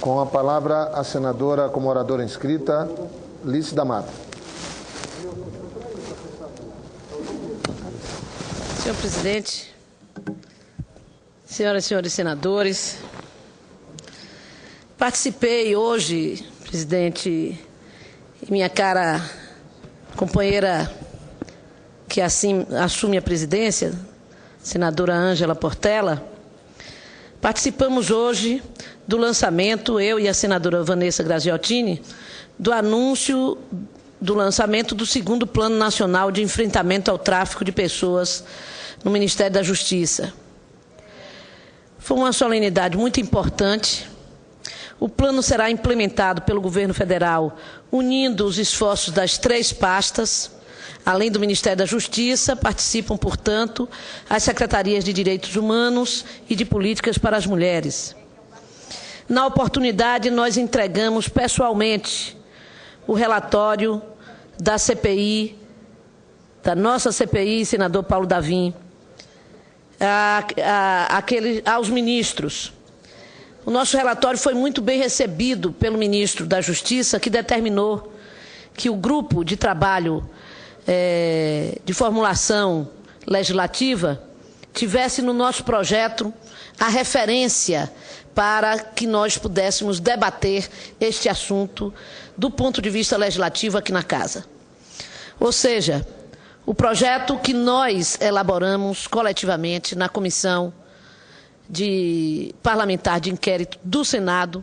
Com a palavra, a senadora, como oradora inscrita, Lícia da Mata. Senhor presidente, senhoras e senhores senadores, participei hoje, presidente, e minha cara companheira que assim assume a presidência, senadora Ângela Portela, participamos hoje do lançamento, eu e a senadora Vanessa Graziottini, do anúncio do lançamento do segundo Plano Nacional de Enfrentamento ao Tráfico de Pessoas no Ministério da Justiça. Foi uma solenidade muito importante. O plano será implementado pelo governo federal, unindo os esforços das 3 pastas. Além do Ministério da Justiça, participam, portanto, as Secretarias de Direitos Humanos e de Políticas para as Mulheres. Na oportunidade, nós entregamos pessoalmente o relatório da CPI, da nossa CPI, senador Paulo Davim, aos ministros. O nosso relatório foi muito bem recebido pelo ministro da Justiça, que determinou que o grupo de trabalho de formulação legislativa tivesse no nosso projeto a referência para que nós pudéssemos debater este assunto do ponto de vista legislativo aqui na Casa. Ou seja, o projeto que nós elaboramos coletivamente na Comissão Parlamentar de Inquérito do Senado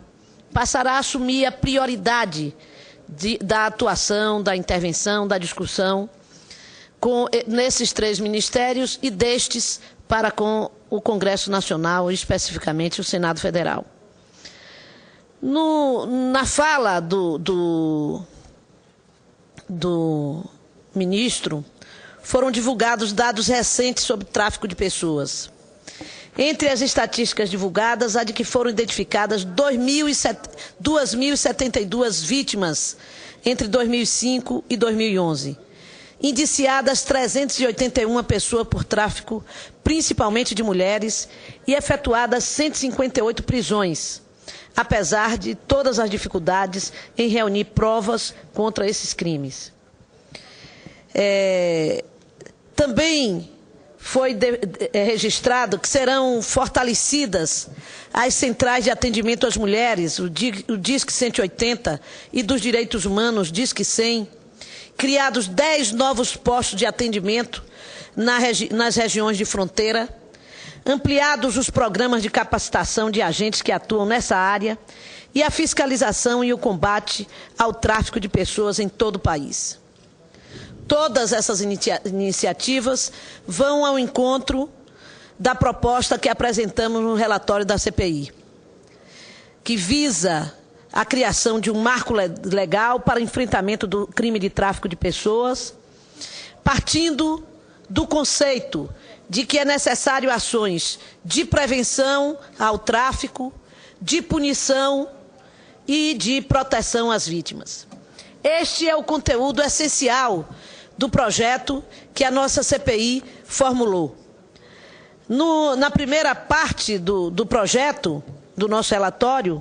passará a assumir a prioridade da atuação, da intervenção, da discussão nesses 3 ministérios e destes para com o Congresso Nacional, especificamente o Senado Federal. Na fala do ministro, foram divulgados dados recentes sobre tráfico de pessoas. Entre as estatísticas divulgadas, há de que foram identificadas 2.072 vítimas entre 2005 e 2011. Indiciadas 381 pessoas por tráfico, principalmente de mulheres, e efetuadas 158 prisões, apesar de todas as dificuldades em reunir provas contra esses crimes. Também foi registrado que serão fortalecidas as centrais de atendimento às mulheres, o Disque 180 e dos Direitos Humanos, Disque 100, criados 10 novos postos de atendimento nas regiões de fronteira, ampliados os programas de capacitação de agentes que atuam nessa área e a fiscalização e o combate ao tráfico de pessoas em todo o país. Todas essas iniciativas vão ao encontro da proposta que apresentamos no relatório da CPI, que visa a criação de um marco legal para enfrentamento do crime de tráfico de pessoas, partindo do conceito de que é necessário ações de prevenção ao tráfico, de punição e de proteção às vítimas. Este é o conteúdo essencial do projeto que a nossa CPI formulou. Na primeira parte do projeto, do nosso relatório,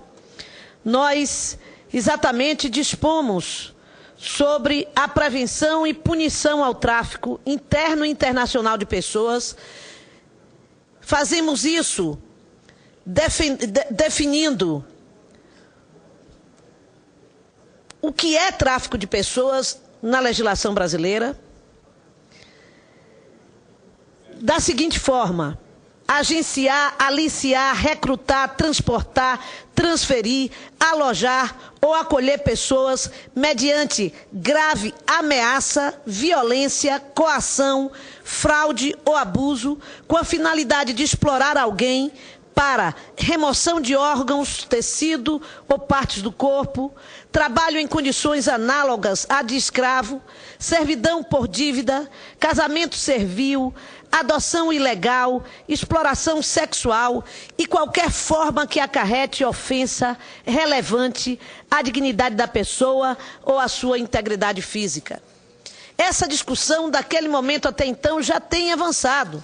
nós exatamente dispomos sobre a prevenção e punição ao tráfico interno e internacional de pessoas. Fazemos isso definindo o que é tráfico de pessoas na legislação brasileira, da seguinte forma: agenciar, aliciar, recrutar, transportar, transferir, alojar ou acolher pessoas mediante grave ameaça, violência, coação, fraude ou abuso, com a finalidade de explorar alguém para remoção de órgãos, tecido ou partes do corpo, trabalho em condições análogas à de escravo, servidão por dívida, casamento servil, adoção ilegal, exploração sexual e qualquer forma que acarrete ofensa relevante à dignidade da pessoa ou à sua integridade física. Essa discussão, daquele momento até então, já tem avançado.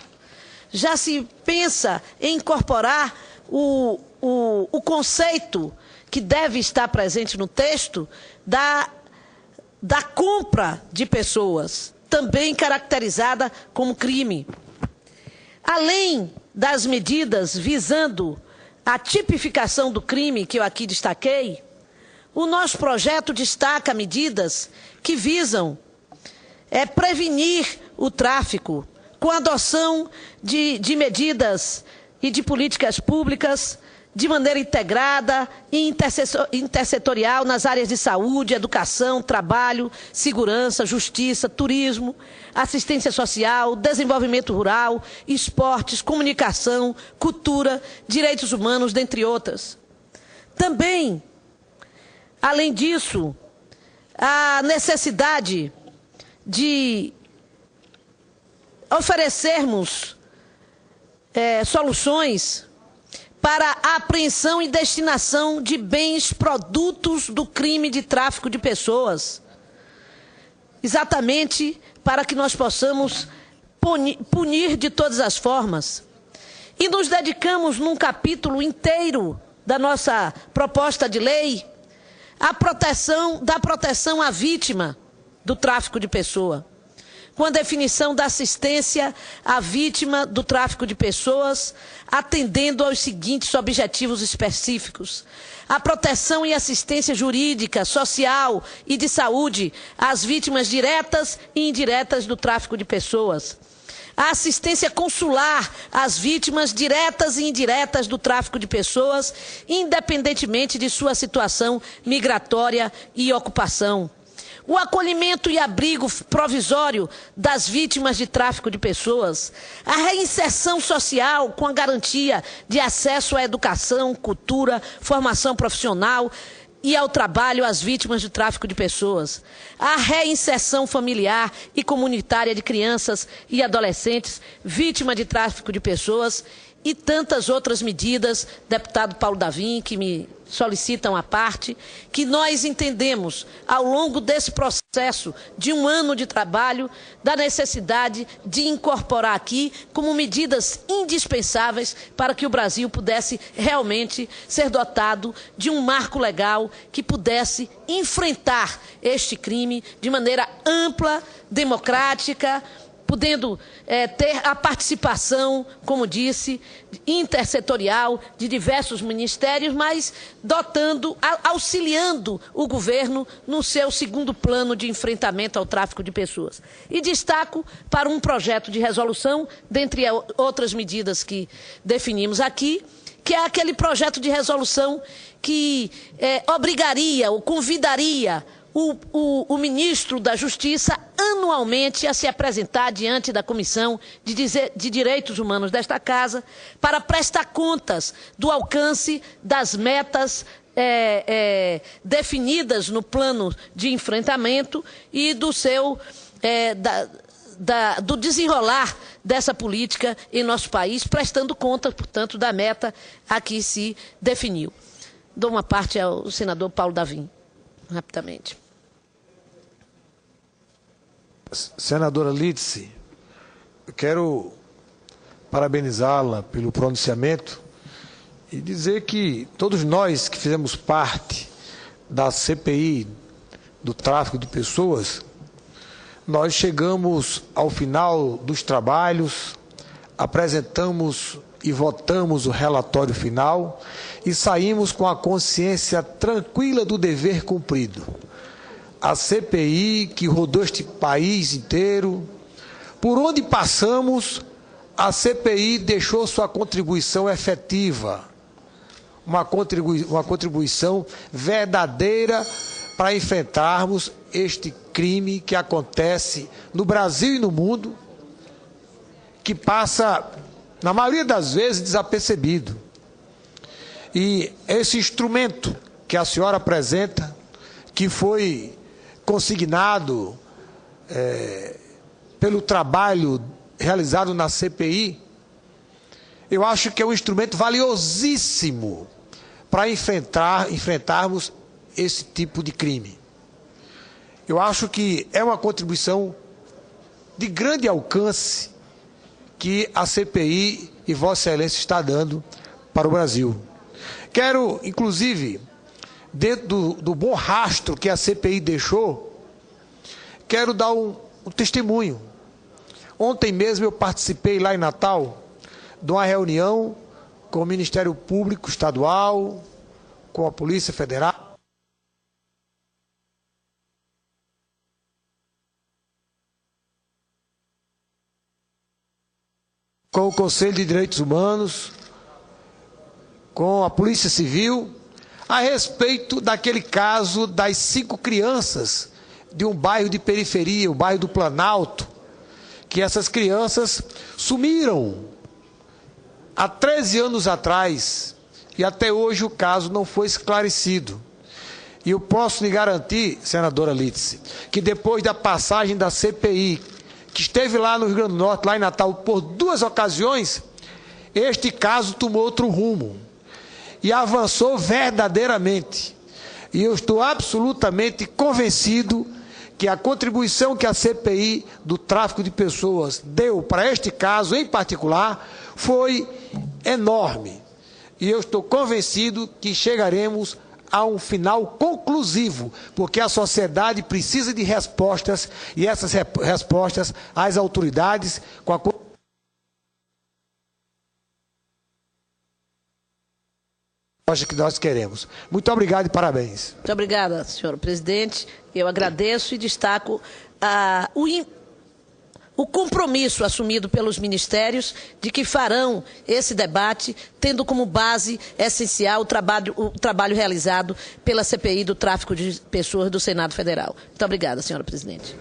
Já se pensa em incorporar o conceito que deve estar presente no texto da compra de pessoas, também caracterizada como crime. Além das medidas visando a tipificação do crime que eu aqui destaquei, o nosso projeto destaca medidas que visam prevenir o tráfico com a adoção de medidas e de políticas públicas de maneira integrada e intersetorial nas áreas de saúde, educação, trabalho, segurança, justiça, turismo, assistência social, desenvolvimento rural, esportes, comunicação, cultura, direitos humanos, dentre outras. Também, além disso, a necessidade de oferecermos soluções para a apreensão e destinação de bens produtos do crime de tráfico de pessoas, exatamente para que nós possamos punir de todas as formas. E nos dedicamos num capítulo inteiro da nossa proposta de lei à proteção à vítima do tráfico de pessoa, com a definição da assistência à vítima do tráfico de pessoas, atendendo aos seguintes objetivos específicos: a proteção e assistência jurídica, social e de saúde às vítimas diretas e indiretas do tráfico de pessoas, a assistência consular às vítimas diretas e indiretas do tráfico de pessoas, independentemente de sua situação migratória e ocupação, o acolhimento e abrigo provisório das vítimas de tráfico de pessoas, a reinserção social com a garantia de acesso à educação, cultura, formação profissional e ao trabalho às vítimas de tráfico de pessoas, a reinserção familiar e comunitária de crianças e adolescentes vítimas de tráfico de pessoas e tantas outras medidas, deputado Paulo Davim, que me solicitam à parte, que nós entendemos, ao longo desse processo de um ano de trabalho, da necessidade de incorporar aqui como medidas indispensáveis para que o Brasil pudesse realmente ser dotado de um marco legal que pudesse enfrentar este crime de maneira ampla, democrática, podendo ter a participação, como disse, intersetorial de diversos ministérios, mas auxiliando o governo no seu segundo plano de enfrentamento ao tráfico de pessoas. E destaco para um projeto de resolução, dentre outras medidas que definimos aqui, que é aquele projeto de resolução que obrigaria ou convidaria o ministro da Justiça anualmente a se apresentar diante da Comissão de Direitos Humanos desta Casa para prestar contas do alcance das metas definidas no plano de enfrentamento e do do desenrolar dessa política em nosso país, prestando conta, portanto, da meta a que se definiu. Dou uma parte ao senador Paulo Davim, rapidamente. Senadora Lídice, eu quero parabenizá-la pelo pronunciamento e dizer que todos nós que fizemos parte da CPI do tráfico de pessoas, nós chegamos ao final dos trabalhos, apresentamos e votamos o relatório final e saímos com a consciência tranquila do dever cumprido. A CPI que rodou este país inteiro, por onde passamos, a CPI deixou sua contribuição efetiva, uma contribuição verdadeira para enfrentarmos este crime que acontece no Brasil e no mundo, que passa, na maioria das vezes, desapercebido. E esse instrumento que a senhora apresenta, que foi consignado pelo trabalho realizado na CPI, eu acho que é um instrumento valiosíssimo para enfrentarmos esse tipo de crime. Eu acho que é uma contribuição de grande alcance que a CPI e Vossa Excelência está dando para o Brasil. Quero, inclusive, dentro do bom rastro que a CPI deixou, quero dar um testemunho. Ontem mesmo eu participei lá em Natal de uma reunião com o Ministério Público Estadual, com a Polícia Federal, com o Conselho de Direitos Humanos, com a Polícia Civil, a respeito daquele caso das 5 crianças de um bairro de periferia, o bairro do Planalto, que essas crianças sumiram há 13 anos atrás e até hoje o caso não foi esclarecido. E eu posso lhe garantir, senadora Lídice, que depois da passagem da CPI, que esteve lá no Rio Grande do Norte, lá em Natal, por 2 ocasiões, este caso tomou outro rumo e avançou verdadeiramente. E eu estou absolutamente convencido que a contribuição que a CPI do tráfico de pessoas deu para este caso em particular foi enorme. E eu estou convencido que chegaremos a um final conclusivo, porque a sociedade precisa de respostas, e essas respostas as autoridades, com a que nós queremos. Muito obrigado e parabéns. Muito obrigada, senhor presidente. Eu agradeço e destaco o compromisso assumido pelos ministérios de que farão esse debate, tendo como base essencial o trabalho realizado pela CPI do tráfico de pessoas do Senado Federal. Muito obrigada, senhora presidente.